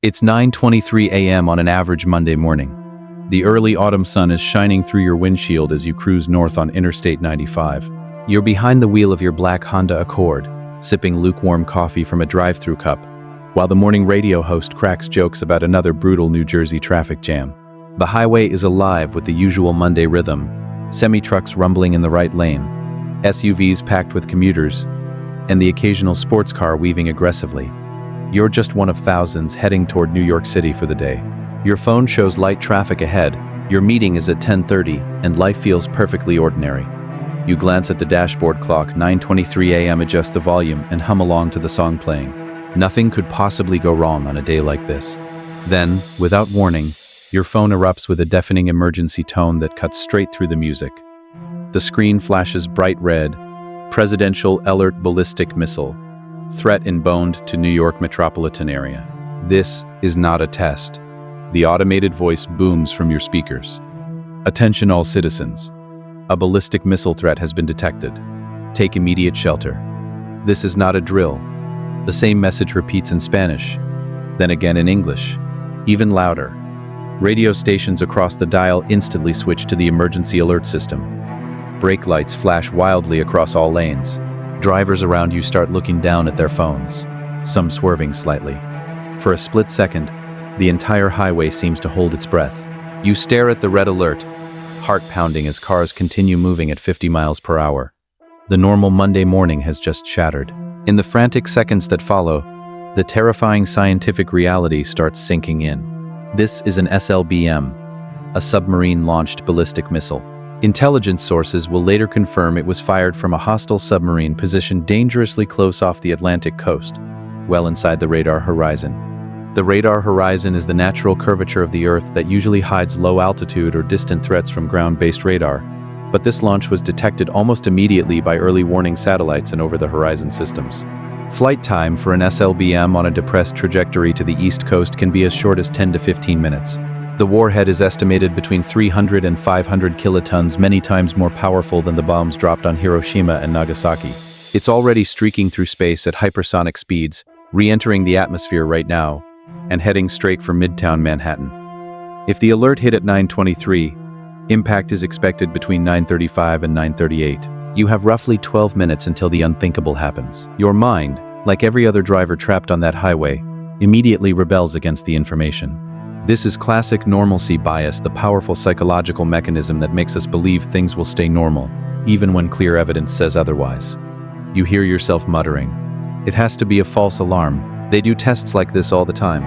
It's 9:23 a.m. on an average Monday morning. The early autumn sun is shining through your windshield as you cruise north on Interstate 95. You're behind the wheel of your black Honda Accord, sipping lukewarm coffee from a drive-through cup, while the morning radio host cracks jokes about another brutal New Jersey traffic jam. The highway is alive with the usual Monday rhythm, semi-trucks rumbling in the right lane, SUVs packed with commuters, and the occasional sports car weaving aggressively. You're just one of thousands heading toward New York City for the day. Your phone shows light traffic ahead, your meeting is at 10:30, and life feels perfectly ordinary. You glance at the dashboard clock, 9:23 a.m., adjust the volume, and hum along to the song playing. Nothing could possibly go wrong on a day like this. Then, without warning, your phone erupts with a deafening emergency tone that cuts straight through the music. The screen flashes bright red, Presidential Alert Ballistic Missile. Threat inbound to New York metropolitan area. This is not a test. The automated voice booms from your speakers. Attention all citizens. A ballistic missile threat has been detected. Take immediate shelter. This is not a drill. The same message repeats in Spanish, then again in English, even louder. Radio stations across the dial instantly switch to the emergency alert system. Brake lights flash wildly across all lanes. Drivers around you start looking down at their phones, some swerving slightly. For a split second, the entire highway seems to hold its breath. You stare at the red alert, heart pounding as cars continue moving at 50 miles per hour. The normal Monday morning has just shattered. In the frantic seconds that follow, the terrifying scientific reality starts sinking in. This is an SLBM, a submarine-launched ballistic missile. Intelligence sources will later confirm it was fired from a hostile submarine positioned dangerously close off the Atlantic coast, well inside the radar horizon. The radar horizon is the natural curvature of the Earth that usually hides low-altitude or distant threats from ground-based radar, but this launch was detected almost immediately by early warning satellites and over-the-horizon systems. Flight time for an SLBM on a depressed trajectory to the East Coast can be as short as 10 to 15 minutes. The warhead is estimated between 300 and 500 kilotons, many times more powerful than the bombs dropped on Hiroshima and Nagasaki. It's already streaking through space at hypersonic speeds, re-entering the atmosphere right now, and heading straight for Midtown Manhattan. If the alert hit at 9:23, impact is expected between 9:35 and 9:38. You have roughly 12 minutes until the unthinkable happens. Your mind, like every other driver trapped on that highway, immediately rebels against the information. This is classic normalcy bias, the powerful psychological mechanism that makes us believe things will stay normal, even when clear evidence says otherwise. You hear yourself muttering, "It has to be a false alarm. They do tests like this all the time."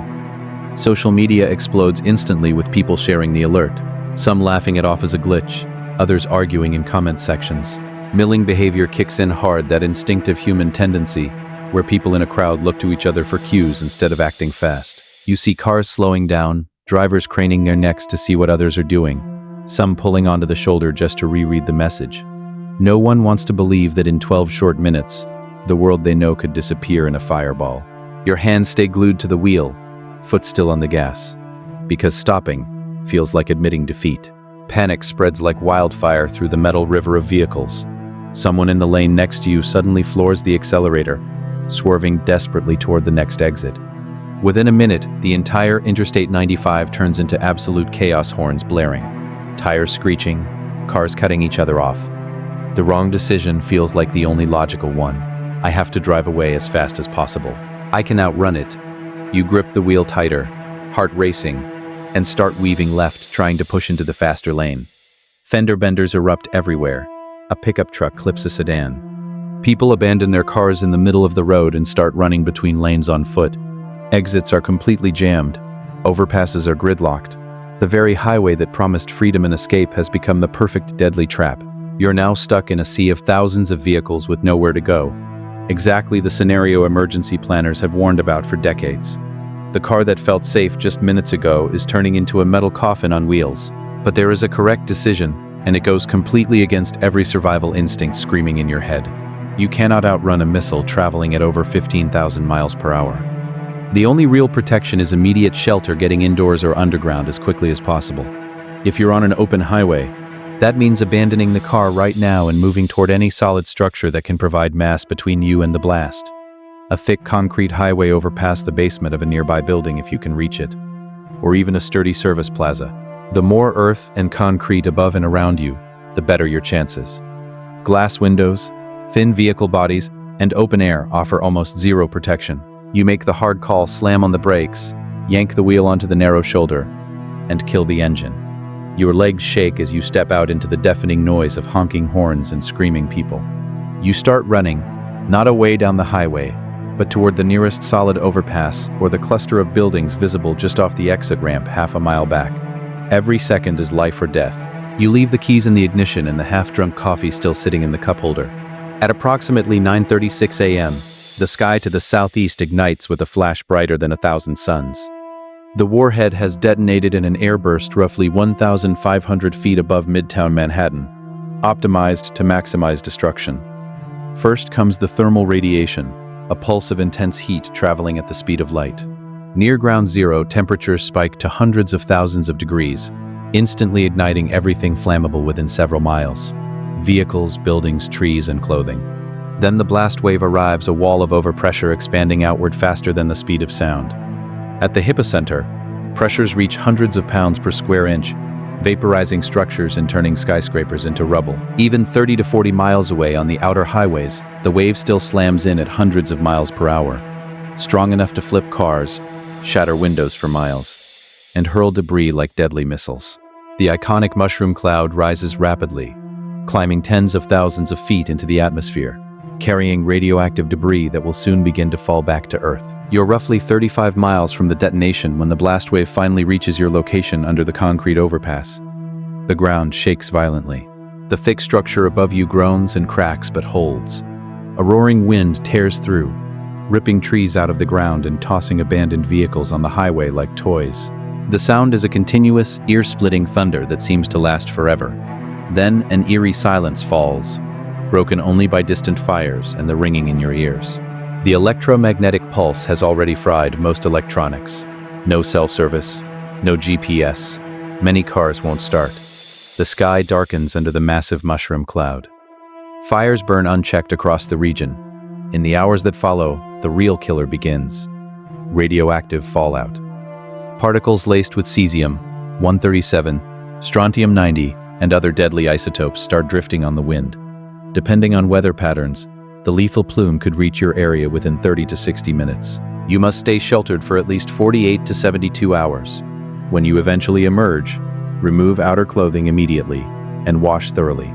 Social media explodes instantly with people sharing the alert, some laughing it off as a glitch, others arguing in comment sections. Milling behavior kicks in hard, that instinctive human tendency, where people in a crowd look to each other for cues instead of acting fast. You see cars slowing down, drivers craning their necks to see what others are doing, some pulling onto the shoulder just to reread the message. No one wants to believe that in 12 short minutes, the world they know could disappear in a fireball. Your hands stay glued to the wheel, foot still on the gas, because stopping feels like admitting defeat. Panic spreads like wildfire through the metal river of vehicles. Someone in the lane next to you suddenly floors the accelerator, swerving desperately toward the next exit. Within a minute, the entire Interstate 95 turns into absolute chaos, horns blaring, tires screeching, cars cutting each other off. The wrong decision feels like the only logical one. I have to drive away as fast as possible. I can outrun it. You grip the wheel tighter, heart racing, and start weaving left, trying to push into the faster lane. Fender benders erupt everywhere. A pickup truck clips a sedan. People abandon their cars in the middle of the road and start running between lanes on foot. Exits are completely jammed. Overpasses are gridlocked. The very highway that promised freedom and escape has become the perfect deadly trap. You're now stuck in a sea of thousands of vehicles with nowhere to go. Exactly the scenario emergency planners have warned about for decades. The car that felt safe just minutes ago is turning into a metal coffin on wheels. But there is a correct decision, and it goes completely against every survival instinct screaming in your head. You cannot outrun a missile traveling at over 15,000 miles per hour. The only real protection is immediate shelter, getting indoors or underground as quickly as possible. If you're on an open highway, that means abandoning the car right now and moving toward any solid structure that can provide mass between you and the blast. A thick concrete highway overpass the basement of a nearby building if you can reach it, or even a sturdy service plaza. The more earth and concrete above and around you, the better your chances. Glass windows, thin vehicle bodies, and open air offer almost zero protection. You make the hard call, slam on the brakes, yank the wheel onto the narrow shoulder, and kill the engine. Your legs shake as you step out into the deafening noise of honking horns and screaming people. You start running, not away down the highway, but toward the nearest solid overpass or the cluster of buildings visible just off the exit ramp half a mile back. Every second is life or death. You leave the keys in the ignition and the half-drunk coffee still sitting in the cup holder. At approximately 9:36 a.m., the sky to the southeast ignites with a flash brighter than 1,000 suns. The warhead has detonated in an airburst roughly 1,500 feet above Midtown Manhattan, optimized to maximize destruction. First comes the thermal radiation, a pulse of intense heat traveling at the speed of light. Near ground zero, temperatures spike to hundreds of thousands of degrees, instantly igniting everything flammable within several miles. Vehicles, buildings, trees, and clothing. Then the blast wave arrives, a wall of overpressure expanding outward faster than the speed of sound. At the epicenter, pressures reach hundreds of pounds per square inch, vaporizing structures and turning skyscrapers into rubble. Even 30 to 40 miles away on the outer highways, the wave still slams in at hundreds of miles per hour, strong enough to flip cars, shatter windows for miles, and hurl debris like deadly missiles. The iconic mushroom cloud rises rapidly, climbing tens of thousands of feet into the atmosphere, carrying radioactive debris that will soon begin to fall back to Earth. You're roughly 35 miles from the detonation when the blast wave finally reaches your location under the concrete overpass. The ground shakes violently. The thick structure above you groans and cracks but holds. A roaring wind tears through, ripping trees out of the ground and tossing abandoned vehicles on the highway like toys. The sound is a continuous, ear-splitting thunder that seems to last forever. Then an eerie silence falls, broken only by distant fires and the ringing in your ears. The electromagnetic pulse has already fried most electronics. No cell service, no GPS. Many cars won't start. The sky darkens under the massive mushroom cloud. Fires burn unchecked across the region. In the hours that follow, the real killer begins. Radioactive fallout. Particles laced with cesium-137, strontium-90, and other deadly isotopes start drifting on the wind. Depending on weather patterns, the lethal plume could reach your area within 30 to 60 minutes. You must stay sheltered for at least 48 to 72 hours. When you eventually emerge, remove outer clothing immediately and wash thoroughly.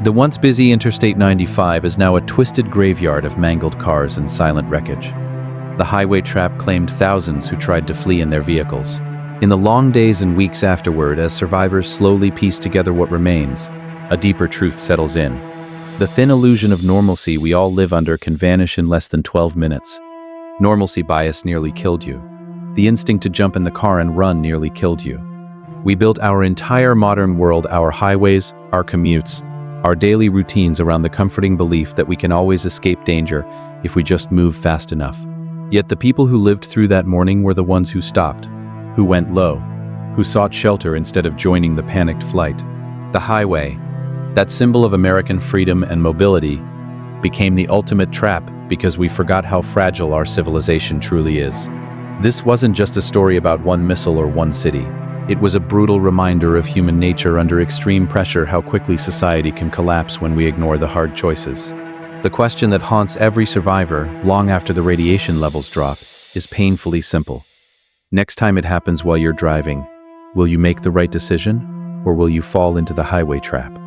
The once busy Interstate 95 is now a twisted graveyard of mangled cars and silent wreckage. The highway trap claimed thousands who tried to flee in their vehicles. In the long days and weeks afterward, as survivors slowly piece together what remains, a deeper truth settles in. The thin illusion of normalcy we all live under can vanish in less than 12 minutes. Normalcy bias nearly killed you. The instinct to jump in the car and run nearly killed you. We built our entire modern world, our highways, our commutes, our daily routines around the comforting belief that we can always escape danger if we just move fast enough. Yet the people who lived through that morning were the ones who stopped, who went low, who sought shelter instead of joining the panicked flight. The highway, that symbol of American freedom and mobility, became the ultimate trap because we forgot how fragile our civilization truly is. This wasn't just a story about one missile or one city. It was a brutal reminder of human nature under extreme pressure, how quickly society can collapse when we ignore the hard choices. The question that haunts every survivor, long after the radiation levels drop, is painfully simple. Next time it happens while you're driving, will you make the right decision, or will you fall into the highway trap?